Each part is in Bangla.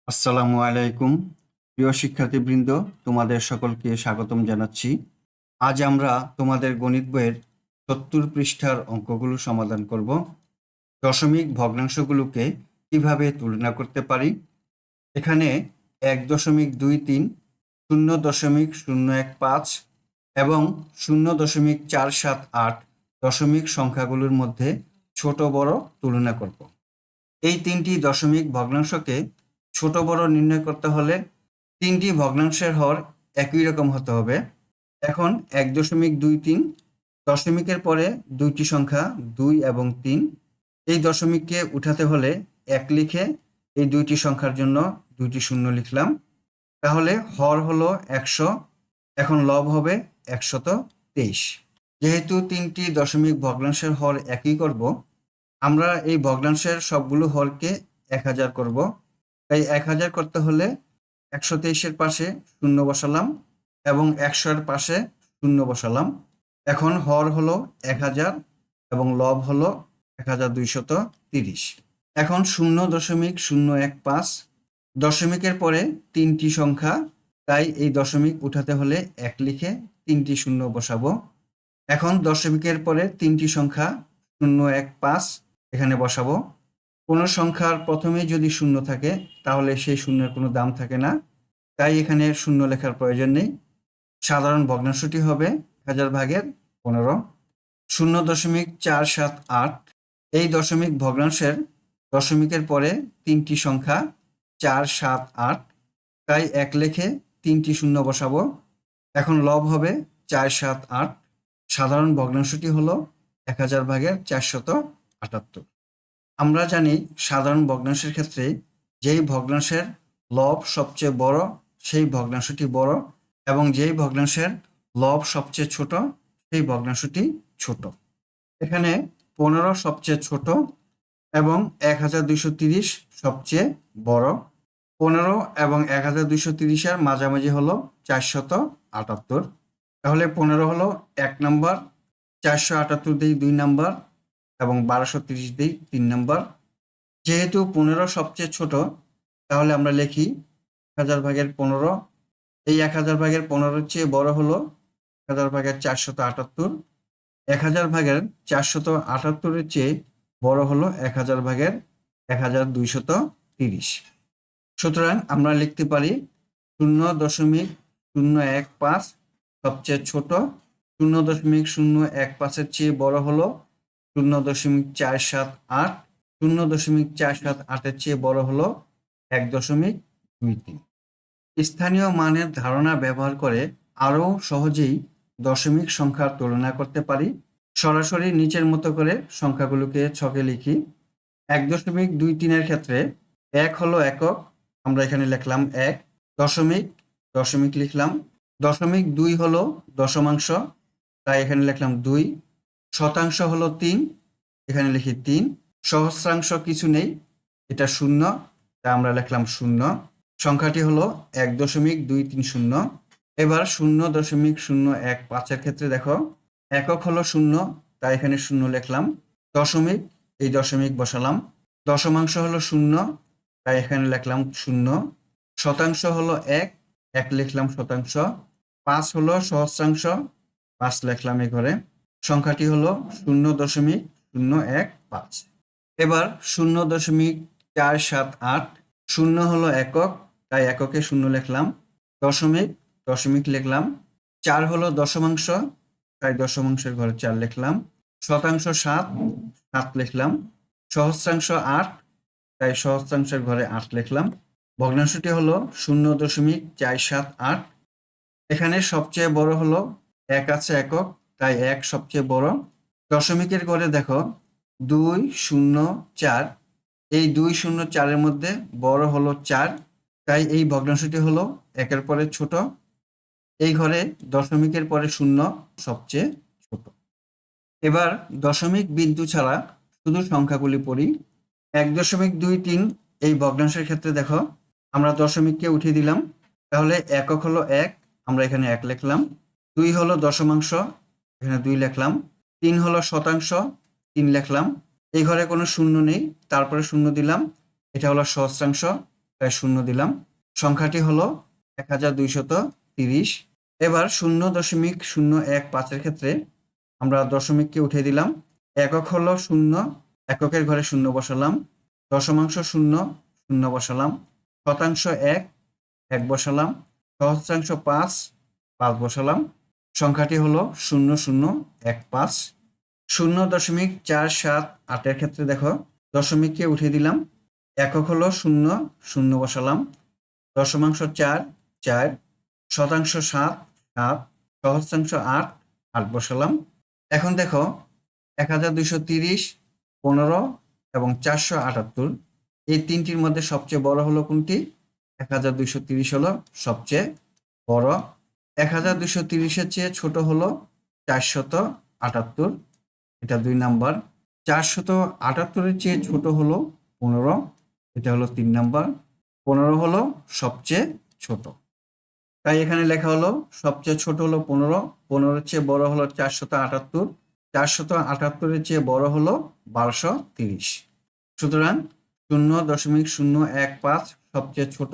আসসালামু আলাইকুম। প্রিয় শিক্ষার্থীবৃন্দ, তোমাদের সকলকে স্বাগতম জানাচ্ছি। আজ আমরা তোমাদের গণিত বইয়ের ৭০ পৃষ্ঠার অঙ্কগুলো সমাধান করব। দশমিক ভগ্নাংশগুলোকে কিভাবে তুলনা করতে পারি। এখানে ১.23, ০.015 এবং ০.478 দশমিক সংখ্যাগুলোর মধ্যে ছোট বড় তুলনা করব। এই তিনটি দশমিক ভগ্নাংশকে ছোট বড় নির্ণয় করতে হলে তিনটি ভগ্নাংশের হর একই রকম হতে হবে। এখন ১.23 দশমিকের পরে দুইটি সংখ্যা ২ এবং ৩। এই দশমিককে উঠাতে হলে ১ লিখে এই দুইটি সংখ্যার জন্য দুইটি শূন্য লিখলাম। তাহলে হর হলো ১০০, এখন লব হবে ১২৩। যেহেতু তিনটি দশমিক ভগ্নাংশের হর একই করব, আমরা এই ভগ্নাংশের সবগুলো হরকে ১০০০ করব। তাই ১০০০ করতে হলে ১২৩-এর পাশে শূন্য বসালাম এবং ১০০-এর পাশে শূন্য বসালাম। এখন হর হলো ১০০০ এবং লব হলো ১২৩০। এখন ০.015 দশমিকের পরে তিনটি সংখ্যা, তাই এই দশমিক উঠাতে হলে ১ লিখে তিনটি শূন্য বসাবো। এখন দশমিকের পরে তিনটি সংখ্যা 0.15 এখানে বসাবো। কোনো সংখ্যার প্রথমে যদি শূন্য থাকে তাহলে সেই শূন্যের কোনো দাম থাকে না, তাই এখানে শূন্য লেখার প্রয়োজন নেই। সাধারণ ভগ্নাংশটি হবে ১০০০/১৫। ০.478 এই দশমিক ভগ্নাংশের দশমিকের পরে তিনটি সংখ্যা ৪, ৭, ৮, তাই ১ লিখে তিনটি শূন্য বসাবো। এখন লব হবে ৪, ৭, ৮। সাধারণ ভগ্নাংশটি হলো ১০০০/৪৭৮। আমরা জানি সাধারণ ভগ্নাংশের ক্ষেত্রে যেই ভগ্নাংশের লব সবচেয়ে বড় সেই ভগ্নাংশটি বড় এবং যেই ভগ্নাংশের লব সবচেয়ে ছোট সেই ভগ্নাংশটি ছোট। এখানে ১৫ সবচেয়ে ছোট এবং ১২৩০ সবচেয়ে বড়। ১৫ এবং ১২৩০-এর মাঝামাঝি হলো ৪৭৮। তাহলে ১৫ হলো ১ নম্বর, ৪৭৮ দিই ২ নম্বর এবং ১২৩০ দিই ৩ নম্বর। যেহেতু ১৫ সবচেয়ে ছোট, তাহলে আমরা লিখি ১০০০/১৫। এই ১০০০/১৫-এর চেয়ে বড় হলো ১০০০/৪৭৮। ১০০০/৪৭৮-এর চেয়ে বড় হলো ১০০০/১২৩০। সুতরাং আমরা লিখতে পারি ০.015 সবচেয়ে ছোট, ০.015-এর চেয়ে বড় হলো ০.478, ০.478-এর চেয়ে বড় হলো ১.23। স্থানীয় মানের ধারণা ব্যবহার করে আরও সহজেই দশমিক সংখ্যার তুলনা করতে পারি। সরাসরি নিচের মতো করে সংখ্যাগুলোকে ছকে লিখি। ১.23-এর ক্ষেত্রে ১ হলো একক, আমরা এখানে লিখলাম ১। দশমিক, দশমিক লিখলাম। ২ হলো দশমাংশ, তাই এখানে লিখলাম ২। শতাংশ হলো ৩, এখানে লিখি ৩। সহস্রাংশ কিছু নেই, এটা শূন্য, তাই আমরা লিখলাম ০। সংখ্যাটি হলো ১.২৩০। এবার ০.০15-এর ক্ষেত্রে দেখো, একক হলো ০, তাই এখানে ০ লিখলাম। দশমিক, এই দশমিক বসালাম। দশমাংশ হলো ০, তাই এখানে লিখলাম ০। শতাংশ হলো ১, ১ লিখলাম শতাংশ। ৫ হলো সহস্রাংশ, ৫ লিখলাম এ ঘরে। সংখ্যাটি হলো ০.০15। এবার ০.৪৭৮, ০ হলো একক, তাই এককে ০ লিখলাম। দশমিক, দশমিক লিখলাম। ৪ হলো দশমাংশ, তাই দশমাংশের ঘরে ৪ লিখলাম। শতাংশ ৭, ৭ লিখলাম। সহস্রাংশ ৮, তাই সহস্রাংশের ঘরে ৮ লিখলাম। ভগ্নাংশটি হলো ০.৪৭৮। এখানে সবচেয়ে বড় হলো ১ আছে একক, তাই ১ সবচেয়ে বড়। দশমিকের ঘরে দেখো ২, ০, ৪, এই ২, ০, ৪-এর মধ্যে বড় হলো ৪, তাই এই ভগ্নাংশটি হলো ১-এর পরে ছোট। এই ঘরে দশমিকের পরে ০ সবচেয়ে ছোট। এবার দশমিক বিন্দু ছাড়া শুধু সংখ্যাগুলি পড়ি। ১.23 এই ভগ্নাংশের ক্ষেত্রে দেখো, আমরা দশমিককে উঠিয়ে দিলাম, তাহলে একক হলো ১, আমরা এখানে ১ লিখলাম। ২ হলো দশমাংশ, এখানে ২ লিখলাম। ৩ হলো শতাংশ, ৩ লিখলাম। এই ঘরে কোনো শূন্য নেই, তারপরে ০ দিলাম, এটা হলো সহস্রাংশ, তাই 0 দিলাম। সংখ্যাটি হলো 1230। এবার 0.015 এর ক্ষেত্রে আমরা দশমিককে উঠিয়ে দিলাম। একক হলো 0, এককের ঘরে 0 বসালাম। দশমাংশ 0, 0 বসালাম। শতাংশ 1, 1 বসালাম। সহস্রাংশ 5, 5 বসালাম। সংখ্যাটি হলো 0015। 0.478 এর ক্ষেত্রে দেখো দশমিককে উঠিয়ে দিলাম। একক হলো 0, 0 বসালাম। দশমাংশ 4, 4। শতাংশ 7, 7। সহস্রাংশ 8, 8 বসালাম। এখন দেখো 1230, 15 এবং 478 এই তিনটির মধ্যে সবচেয়ে বড় হলো কোনটি? 1230 হলো সবচেয়ে বড়। 1230-এর চেয়ে ছোট হলো 478, এটা 2 নাম্বার। 478-এর চেয়ে ছোট হলো 15, এটা হলো 3 নাম্বার। 15 হলো সবচেয়ে ছোট, তাই এখানে লেখা হলো সবচেয়ে ছোট হলো 15, 15-এর চেয়ে বড় হলো 478, 478-এর চেয়ে বড় হলো 1230। সুতরাং 0.015 সবচেয়ে ছোট,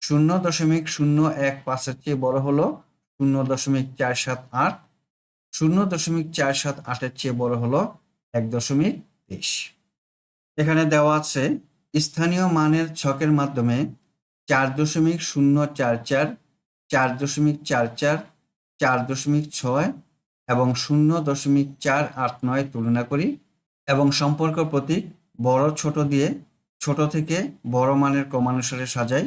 0.015-এর চেয়ে বড় হলো 0.478, 0.478-এর চেয়ে বড় হলো 1.23। এখানে দেওয়া আছে স্থানীয় মানের ছকের মাধ্যমে 4.044, 4.44, 4.6 এবং 0.489 তুলনা করি এবং সম্পর্ক প্রতীক বড় ছোট দিয়ে ছোট থেকে বড় মানের ক্রমানুসারে সাজাই।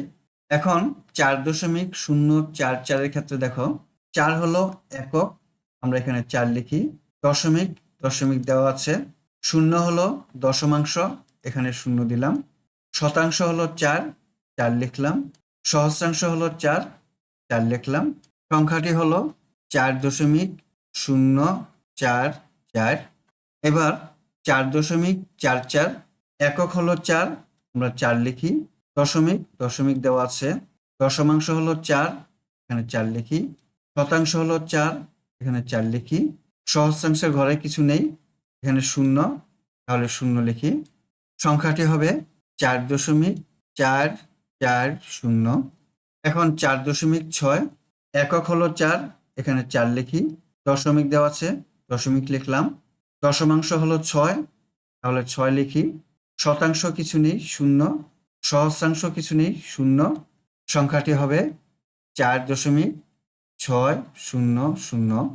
এখন 4.044 এর ক্ষেত্রে দেখো 4 হলো একক, আমরা এখানে 4 লিখি। দশমিক, দশমিক দেওয়া আছে। 0 হলো দশমাংশ, এখানে 0 দিলাম। শতাংশ হলো 4, 4 লিখলাম। সহস্রাংশ হলো 4, 4 লিখলাম। সংখ্যাটি হলো 4.044। এবার 4.44, একক হলো 4, আমরা 4 লিখি। দশমিক, দশমিক দেওয়া আছে। দশমাংশ হলো 4, এখানে 4 লিখি। শতাংশ হলো 4, এখানে 4 লিখি। সহস্রাংশের ঘরে কিছু নেই, এখানে 0, তাহলে 0 লিখি। সংখ্যাটি হবে 4.440। এখন 4.6, একক হলো 4, এখানে 4 লিখি। দশমিক দেওয়া আছে, দশমিক লিখলাম। দশমাংশ হলো 6, তাহলে 6 লিখি। শতাংশ কিছু নেই, 0। সহস্রাংশ কিছু নেই, 0। সংখ্যাটি হবে 4.600।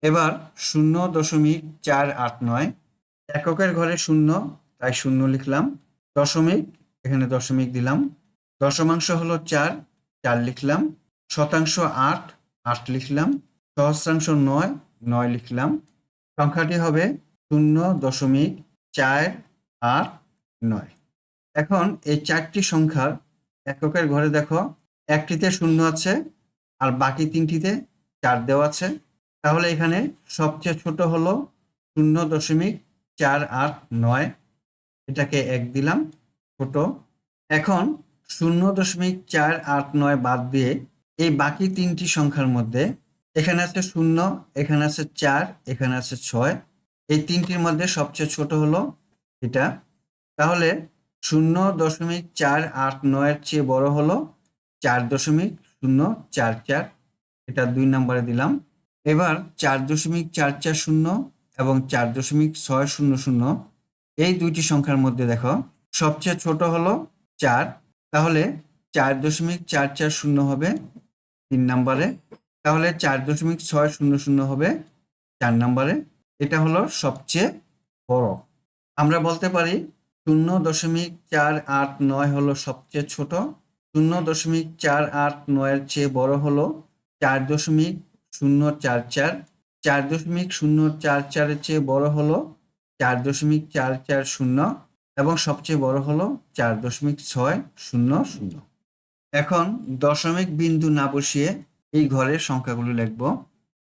এবার 0.489, এককের ঘরে 0, তাই 0 লিখলাম। দশমিক, এখানে দশমিক দিলাম। দশমাংশ হলো 4, 4 লিখলাম। শতাংশ 8, 8 লিখলাম। সহস্রাংশ 9, 9 লিখলাম। সংখ্যাটি হবে 0.489। এখন এই 4টি সংখ্যার এককের ঘরে দেখো একটিতে 0 আছে আর বাকি 3টিতে 4 দেওয়া আছে, তাহলে এখানে সবচেয়ে ছোট হলো 0.489, এটাকে 1 দিলাম, ছোট। এখন 0.489 বাদ দিয়ে এই বাকি 3টি সংখ্যার মধ্যে এখানে আছে 0, এখানে আছে 4, এখানে আছে 6, এই 3টির মধ্যে সবচেয়ে ছোট হলো এটা। তাহলে 0.489 এর চেয়ে বড় হলো 4.044, এটা 2 নম্বরে দিলাম। এবার 4.440 এবং 4.600 এই দুইটি সংখ্যার মধ্যে দেখো সবচেয়ে ছোট হলো 4, তাহলে 4.440 হবে 3 নম্বরে, তাহলে 4.600 হবে 4 নম্বরে। এটা হলো সবচেয়ে বড়। আমরা বলতে পারি 0.489 হলো সবচেয়ে ছোট, 0.489 এর চেয়ে বড় হলো 4.044, 4.044 এর চেয়ে বড় হলো 4.440 এবং সবচেয়ে বড় হলো 4.600। এখন দশমিক বিন্দু না বসিয়ে এই ঘরের সংখ্যাগুলো লিখব।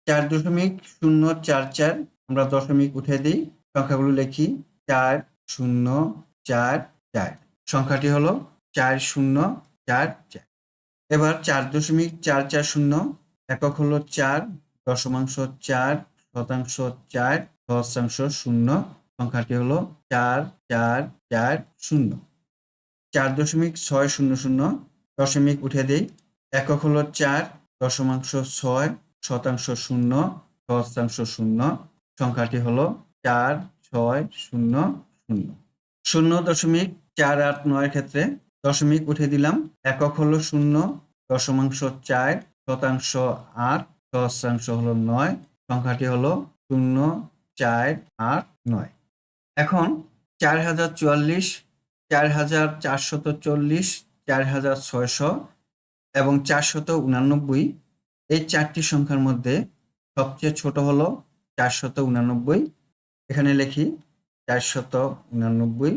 4.044 আমরা দশমিক উঠে দিই, সংখ্যাগুলো লিখি 4044, সংখ্যাটি হলো 4044। এবার 4.440, একক হলো 4, দশমাংশ 4, শতাংশ 4, সহস্রাংশ 0, সংখ্যাটি হলো 4440। 4.600 দশমিক উঠে দেই। একক হলো 4, দশমাংশ 6, শতাংশ 0, সহস্রাংশ 0, সংখ্যাটি হলো 4600। 0.489 ক্ষেত্রে দশমিক উঠে দিলাম। একক হলো 0, দশমাংশ 4, শতাংশ 8, সহস্রাংশ হলো 9, সংখ্যাটি হলো 0489। এখন 4044, 4440, 4600 এবং 489, এই চারটি সংখ্যার মধ্যে সবচেয়ে ছোট হলো 489। এখানে লিখি 489।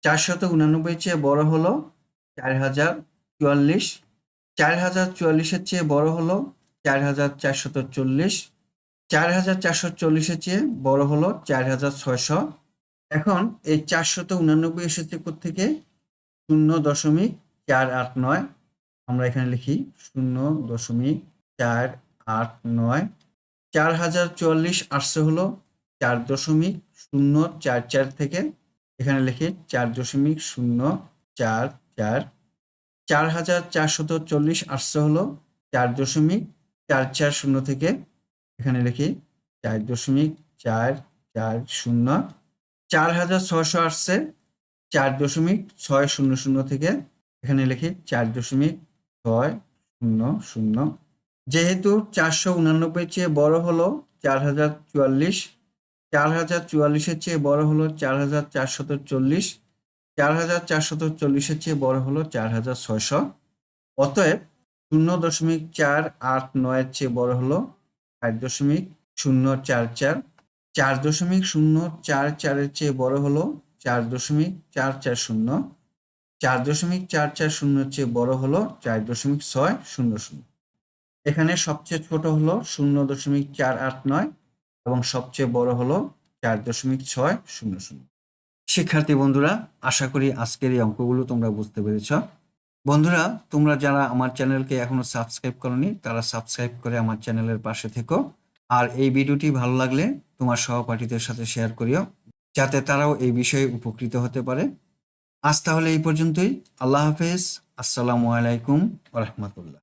489 চেয়ে বড় হলো 4044। 4044-এর চেয়ে বড় হলো 4440। 4440-এর চেয়ে বড় হলো 4600। এখন এই 489 এসেছে কোত্থেকে? 0.489। আমরা এখানে লিখি 0.489। 4044 আসছে হলো 4.044 থেকে। এখানে লিখি 4.044। 4440 আসছে হলো 4.440 থেকে। এখানে লিখি 4.440। 4600 আসছে 4.600 থেকে। এখানে লিখি 4.600। যেহেতু 489 চেয়ে বড় হলো 4044, 4044-এর চেয়ে বড় হলো 4440, 4440-এর চেয়ে বড় হলো 4600। অতএব 0.489-এর চেয়ে বড় হলো 4.044। 4.044-এর চেয়ে বড় হলো 4.440। 4.440-এর চেয়ে বড় হলো 4.600। এখানে সবচেয়ে ছোট হলো 0.489 এবং সবচেয়ে বড় হলো 4.600। শিক্ষার্থী বন্ধুরা, আশা করি আজকের এই অঙ্কগুলো তোমরা বুঝতে পেরেছ। বন্ধুরা, তোমরা যারা আমার চ্যানেলকে এখনো সাবস্ক্রাইব করনি তারা সাবস্ক্রাইব করে আমার চ্যানেলের পাশে থেকো। আর এই ভিডিওটি ভালো লাগলে তোমার সহপাঠীদের সাথে শেয়ার করিও, যাতে তারাও এই বিষয়ে উপকৃত হতে পারে। আজ তাহলে এই পর্যন্তই। আল্লাহ হাফেজ। আসসালামু আলাইকুম ওয়া রাহমাতুল্লাহ।